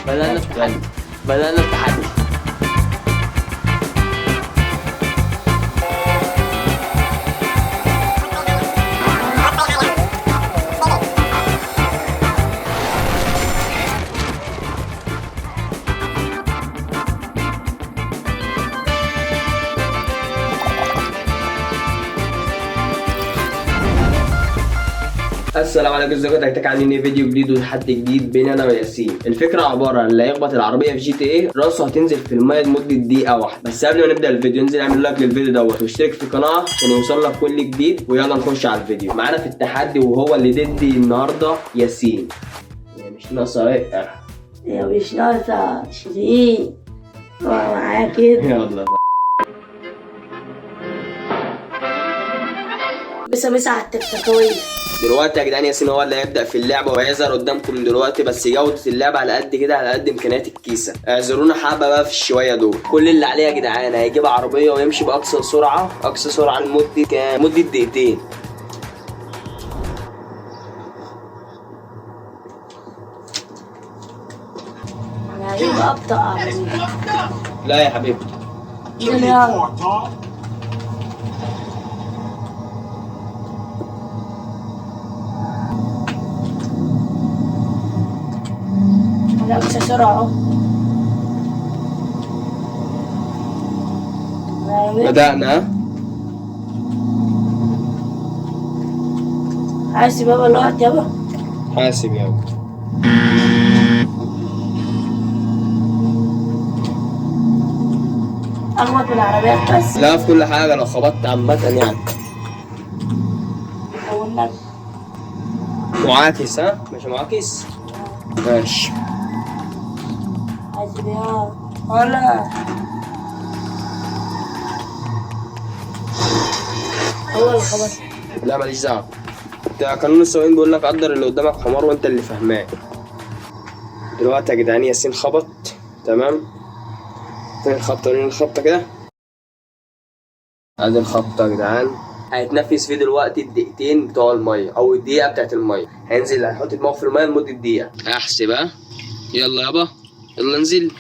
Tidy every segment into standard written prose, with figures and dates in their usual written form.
بدأنا التحدي. السلام عليكم، ازيكم؟ تكتك عاملين فيديو جديد وتحدي جديد بيني انا وياسين. الفكره عباره عن اللي هيخبط العربيه في جي تي ايه راسه هتنزل في الميه لمده دقيقه واحده. بس قبل ما نبدا الفيديو انزل اعمل لايك للفيديو دوت واشترك في القناه عشان يوصل لك كل جديد. ويلا نخش على الفيديو. معانا في التحدي وهو اللي ضدي النهارده ياسين. هي مش ناقصه ايه؟ هي مش ناقصه شيرين معايا كده. يلا بس على التكتكوية. دلوقتي يا جدعان ياسين هو اللي هيبدأ في اللعبة وهيظهر قدامكم دلوقتي. بس جودة اللعبة على قد كده، على قد إمكانيات الكيسة. اعذرونا حبة بقى في الشوية دول. كل اللي عليه يا جدعان هيجيب عربية ويمشي بأقصى سرعة، أقصى سرعة لمدة كام؟ مدة دقيقتين. أنا هجيب أبطأ عربية. لا يا حبيبي. أقصى سرعة. بدأنا. حاسب يابا الوقت يابا. حاسب يابا. أخبط من العربيات بس. لا، في كل حاجة لو خبطت عامة يعني. أو النبي. معاكس ها؟ مش معاكس؟ ماشي. حاسب يا ولا هو اللي خبط. لا ماليش دعوة. ده قانون السواقين بيقول لك قدر اللي قدامك حمار وانت اللي فاهماه. دلوقتي يا جدعان ياسين خبط. تمام. فين الخبطة؟ وريني الخبطة كده. ادي الخبطة يا جدعان. هيتنفذ فيه دلوقتي الدقيقتين بتوع المية او الدقيقة بتاعت المية. هينزل هيحط دماغه في المية لمدة دقيقة. احسب ها. يلا يابا، يلا انزل.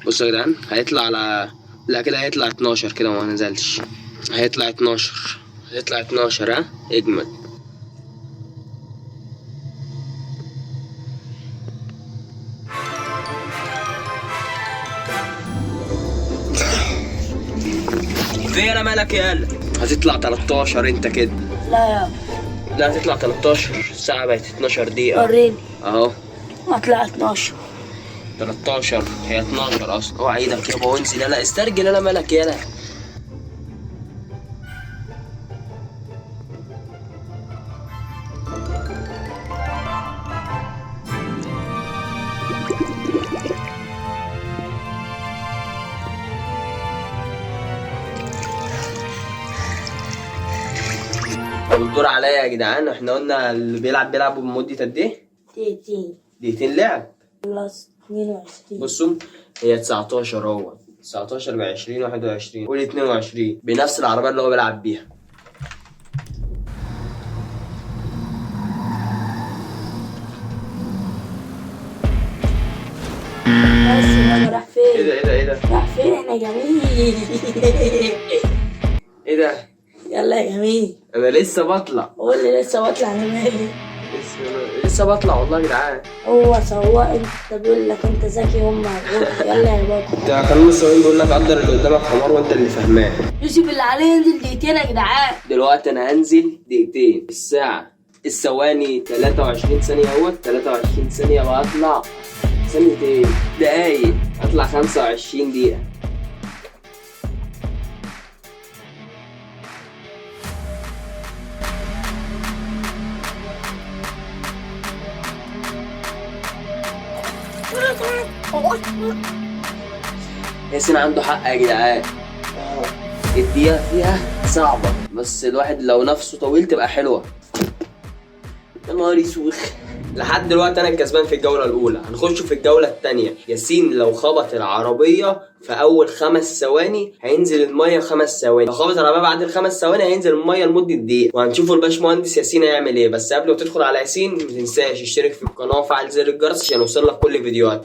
بصوا يا جدعان هيطلع على، لا كده هيطلع 12 كده وما نزلش. هيطلع 12. هيطلع 12 ها. اجمد. فين مالك يالا؟ هتطلع 13 انت كده. لا يابا. لا هتطلع 13. الساعة بقت 12 دقيقة. وريني. اهو. هطلع 12. 13 هي 12 اصلا. اوعى ايدك يابا وانزل. يلا استرجل. يلا مالك يالا؟ والدور عليا يا جدعان. احنا قلنا اللي بيلعبوا بمدة قد ايه؟ دقيقتين. دقيقتين لعب. خلاص 22. بصوا هي 19 اهو. 19 ب 20 21. قول 22 بنفس العربية اللي هو بيلعب بيها. بس يابا راح فين؟ ايه ده؟ راح فين يا جميل؟ ايه ده؟ يلا يا جميل. انا لسه بطلع. قول لي لسه بطلع يا مالي. لسه بطلع والله يا جدعان. هو سواق انت بيقول لك انت ذكي هم يلا يا بابا. ده قانون السواقين بيقول لك قدر اللي قدامك حمار وانت اللي فاهماه. يوسف اللي عليه ينزل دقيقتين يا جدعان. دلوقتي انا هنزل دقيقتين. الساعة الثواني 23 ثانية اهوت. 23 ثانية وهطلع ثانيتين دقايق. هطلع 25 دقيقة. ياسين عنده حق يا جدعان. الدقيقة فيها صعبة بس الواحد لو نفسه طويل تبقى حلوة. يا نهار اسود. لحد دلوقتي انا الكسبان في الجوله الاولى. هنخش في الجوله الثانيه. ياسين لو خبط العربيه في اول 5 ثواني هينزل الميه 5 ثواني. لو خبط العربيه بعد ال5 ثواني هينزل الميه لمده دقيقه. وهنشوف الباشمهندس ياسين هيعمل ايه. بس قبل ما تدخل على ياسين ما تنساش اشترك في القناه وفعل زر الجرس عشان يوصلك كل فيديوهات.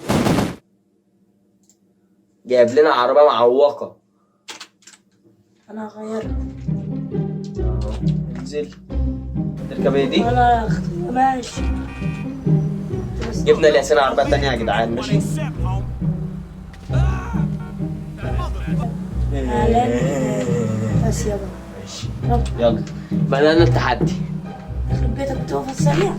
جايب لنا عربيه معوقه. انا هغيرها. انزل تركب ايه دي؟ انا ماشي. جبنا لياسين عربيه تانية يا جدعان. ماشي بس يابا ماشي يلا بدأنا التحدي. يخرب بيتك بتقف السريع.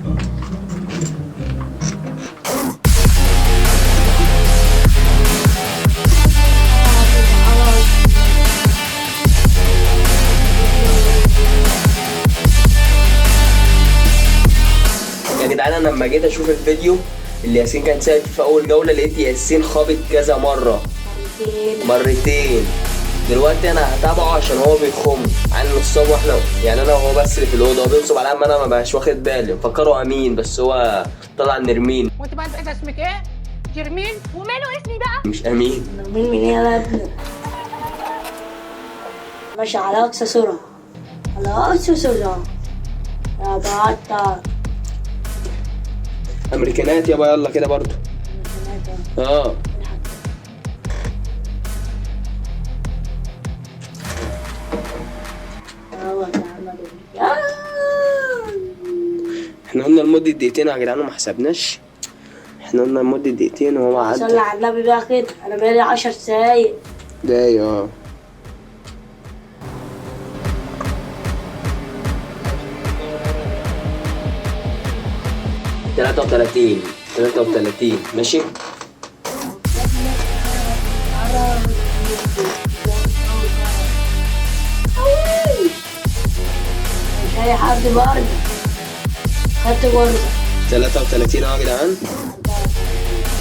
يا جدعان انا لما جيت اشوف الفيديو اللي ياسين كان سايق في اول جوله لقيت ياسين خابط كذا مرتين. دلوقتي انا هتابعه عشان هو بيخم عن نصاب، واحنا يعني انا وهو بس اللي في الاوضه، وبينصب عليا اما انا ما بقاش واخد بالي، مفكره امين بس هو طلع نرمين. وانت بقى انت اسمك ايه؟ جرمين؟ وماله اسمي بقى؟ مش امين. مين ايه يا ابني؟ ماشي على اقصى سرعه، على اقصى سرعه يا بطل. امريكانات يابا يلا كده برضو. اه احنا قلنا لمدة دقيقتين يا جدعان وما حسبناش. احنا قلنا لمدة دقيقتين وهو عدى. صلي على النبي بقى كده، انا بقالي 10 دقايق. دقايق اه. تلاتة وتلاتين ماشي. مش اي حد برضه. خدت جرزة. 33 اهو يا جدعان.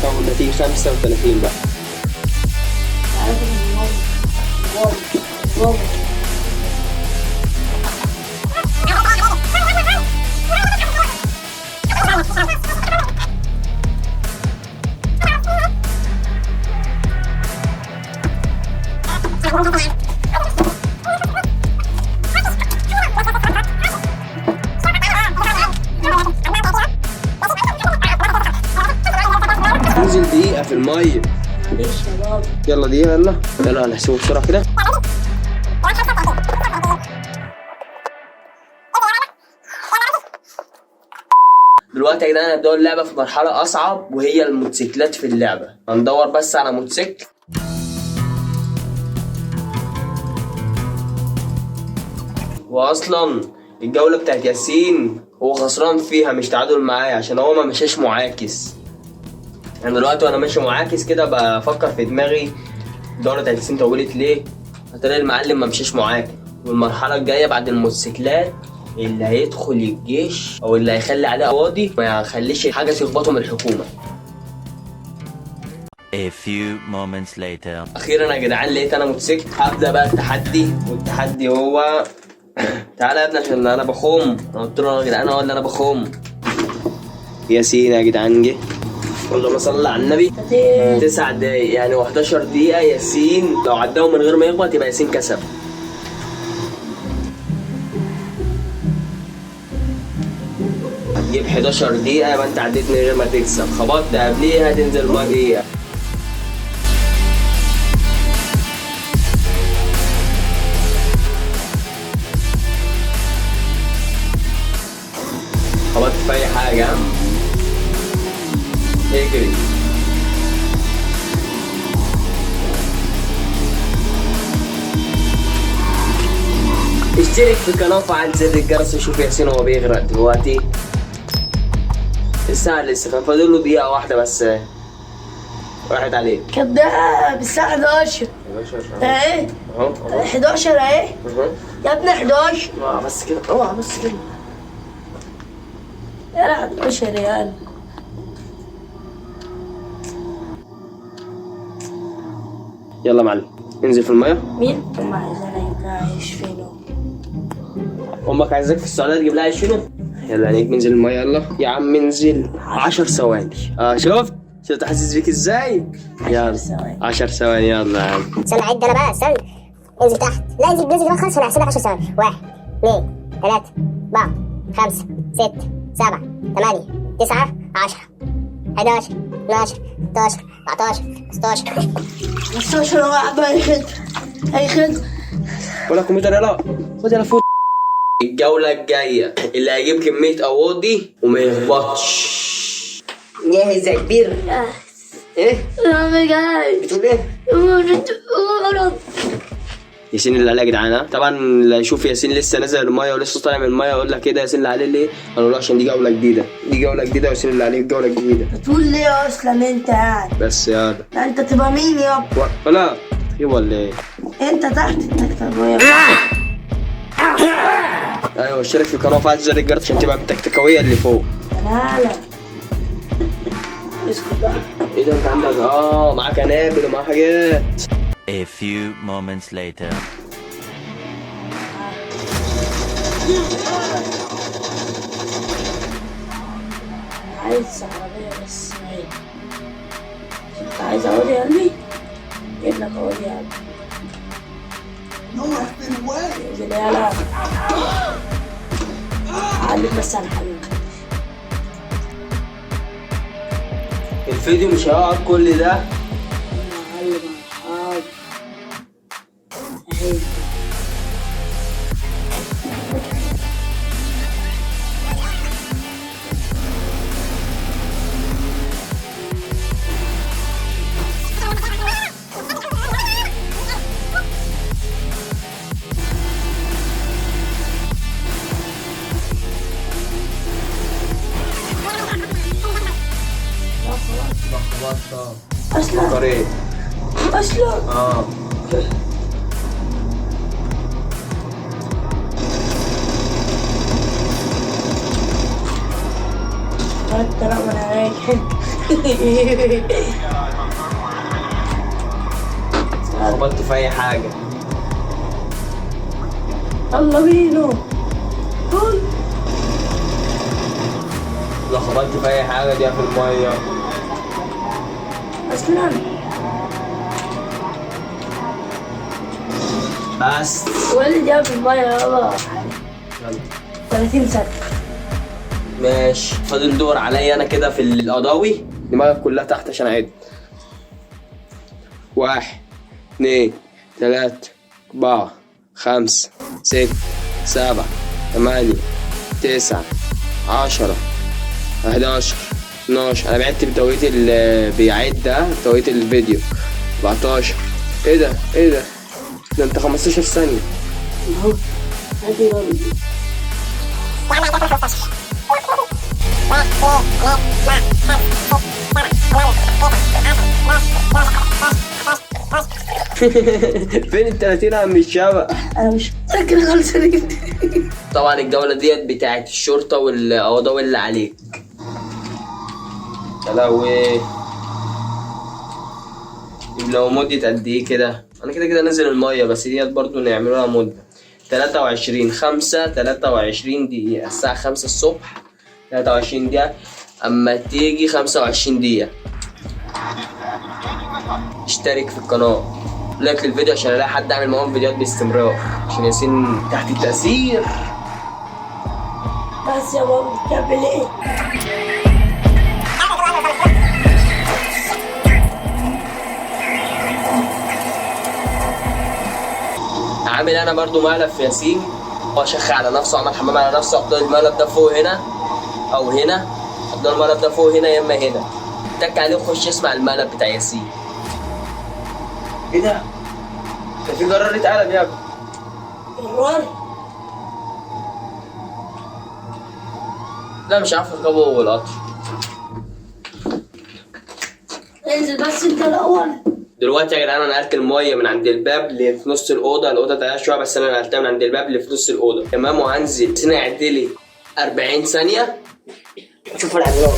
طب النتيجة 35 بقى. انزل دقيقة في المية. معلش يا بابا. يلا دقيقة يلا هنحسبه بسرعة كده. دلوقتي يا جدعان هندور اللعبة في مرحلة أصعب وهي الموتوسيكلات في اللعبة. هندور بس على موتوسيكل. وأصلا الجولة بتاعت ياسين هو خسران فيها مش تعادل معايا عشان هو ما مشاش معاكس. أنا دلوقتي وأنا ماشي معاكس كده بفكر في دماغي الدورة بتاعت ياسين طولت ليه؟ هتلاقي المعلم ما مشاش معاك. والمرحلة الجاية بعد الموتوسيكلات اللي هيدخل الجيش او اللي هيخلي عليه قواضي ما يخليش حاجه تخبطه من الحكومه. A few moments later. اخيرا يا جدعان لقيت انا موتوسيكل. هبدا بقى التحدي، والتحدي هو تعالى يا ابني عشان انا بخم. انا قلت له يا جدعان هو اللي انا بخم. ياسين يا جدعان جه. اللهم صل على النبي. 9 دقايق يعني 11 دقيقه. ياسين لو عداهم من غير ما يخبط يبقى ياسين كسب. هتجيب 11 دقيقة يبقى انت عديت من غير ما تكسب. خبطت قبليها تنزل ما دقيقة. خبطت في أي حاجة. اجري. اشترك في القناة وفعل زر الجرس وشوف ياسين وهو بيغرق دلوقتي. الساعة لسه كان فاضل له دقيقة واحدة بس راحت عليه. كداب الساعة 11. اهي اهو 11 اهي يا ابني 11. اوعى بس كده، اوعى بس كده. يا 11 ريال. يلا يا معلم انزل في المية. مين؟ أم عايزانا يعيش فينه. امك عايزاك في السعودية تجيب لها عيش فينو. يلا عينيك ننزل المية. يلا يا عم انزل 10 ثواني. شفت حاسس بيك ازاي؟ يلا 10 ثواني. يلا يا عم استنى عد انا بقى. استنى انزل تحت. لا انزل كمان خالص. انا هحسبها 10 ثواني. 1 2 3 4 5 6 7 8 9 10 11 12 13 14 15 15 واحد اي خد اي خد. ولا كمبيوتر يلا خد يلا فوت. الجولة الجاية اللي هيجيب كمية أواضي وما يخبطش. جاهز يا كبير؟ ايه؟ بتقول ايه؟ ياسين اللي عليه يا جدعان. ها طبعا اللي هيشوف ياسين لسه نازل المايه ولسه طالع من المايه يقول لك ايه ده ياسين اللي عليه ليه؟ هنقول له عشان دي جوله جديده، دي جوله جديده وياسين اللي عليه الجوله الجديده. بتقول ليه اصلا انت يعني؟ بس يلا لا انت تبقى مين يابا؟ ولا ايه ولا ايه؟ انت تحت التكتكوية. ايوه اشترك في القناه وفعل زر الجرس عشان تبقى بالتكتكويه اللي فوق. لا اسكت بقى. ايه ده انت عندك معاك قنابل ومعاك حاجات. A few moments later. عايز عربية بس عيب. انت عايز عودي يا قلبي؟ جيب لك عودي يا قلبي. انزل يلا. عليك بس على الحلوة. الفيديو مش هيقعد كل ده. معلم حاضر. اهي. اصلا قريب اصلا ترى وانا رايح. خبطت في اي حاجه. يلا بينا. لو خبطت في اي حاجه دي في الميه. اصلا بس والدي جاب المية يابا. 30 سنة. ماشي فاضل دور عليا انا كده في القضاوي. دماغك كلها تحت عشان اعد. 1 2 3 4 5 6 7 8 9 10 11 12. انا بعدت بتوقيت اللي بيعد ده توقيت الفيديو. 14. ايه ده ده انت 15 ثانية. اهو هاتي يلا. فين ال 30 يا عم الشباب؟ انا مش فاكر خالص. طبعا الجولة ديت بتاعت الشرطة والقضاوي اللي عليك. يا لهوي. لو مدة قد ايه كده؟ انا كده نازل المية بس ديت برضو نعملوا لها مدة 23 دقيقة. الساعة 5 الصبح 23 دقيقة. اما تيجي 25 دقيقة اشترك في القناة، لايك للفيديو عشان الاقي حد اعمل معاهم فيديوهات باستمرار عشان ياسين تحت التأثير. بس يا بابا بتعمل ايه؟ عامل انا برضو مقلب في ياسين. هو شخ على نفسه عمل حمام على نفسه. افضل المقلب ده فوق هنا او هنا. افضل المقلب ده فوق هنا يا اما هنا. تك عليه وخش اسمع المقلب بتاع ياسين. ايه ده؟ ده في جرار اتقلب يا ابني. جرار؟ لا مش عارف اركبه القطر. انزل بس انت الاول. دلوقتي يا جدعان انا نقلت الميه من عند الباب اللي في نص الاوضه. الاوضه ضيقه شويه بس انا نقلتها من عند الباب اللي في نص الاوضه تمام. وهنزل سنه يعد لي 40 ثانيه. شوفوا العدوان.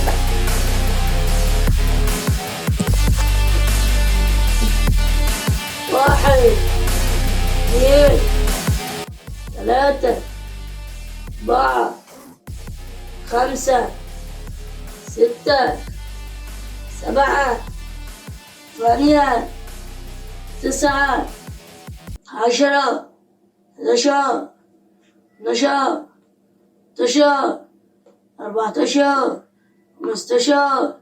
1 2 3 4 5 6 7 8 9 10 11 12 13 14 15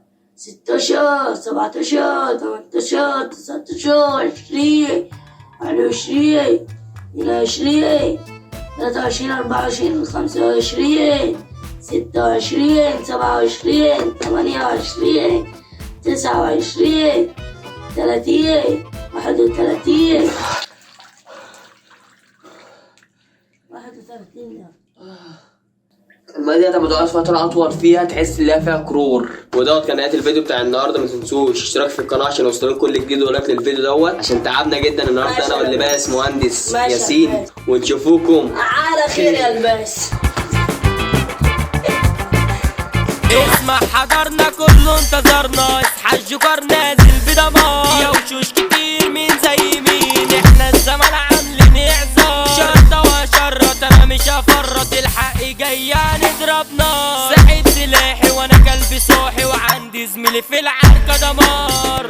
16 17 18 19 20 21 22 23 24 25 26 27 28 29 30 31 المية دي لما تقعد فترة أطول فيها تحس إن هي فيها كرور. ودوت كان نهاية الفيديو بتاع النهاردة. ما تنسوش اشتراك في القناة عشان يوصلك كل جديد ولايك للفيديو دوت، عشان تعبنا جدا النهاردة أنا واللباس مهندس ماشي ياسين. يا ونشوفوكم على خير يا الباس. اسمع حضرنا كله انتظرنا، اصحى الجوكر نازل بدمار، يا وشوش كتير مين زي مين، احنا الزمن عاملين اعذار، شرطة وشرط انا مش هفرط، الحق جاي نضرب نار، ساحب سلاحي وانا قلبي صاحي، وعندي زميلي في العركة دمار.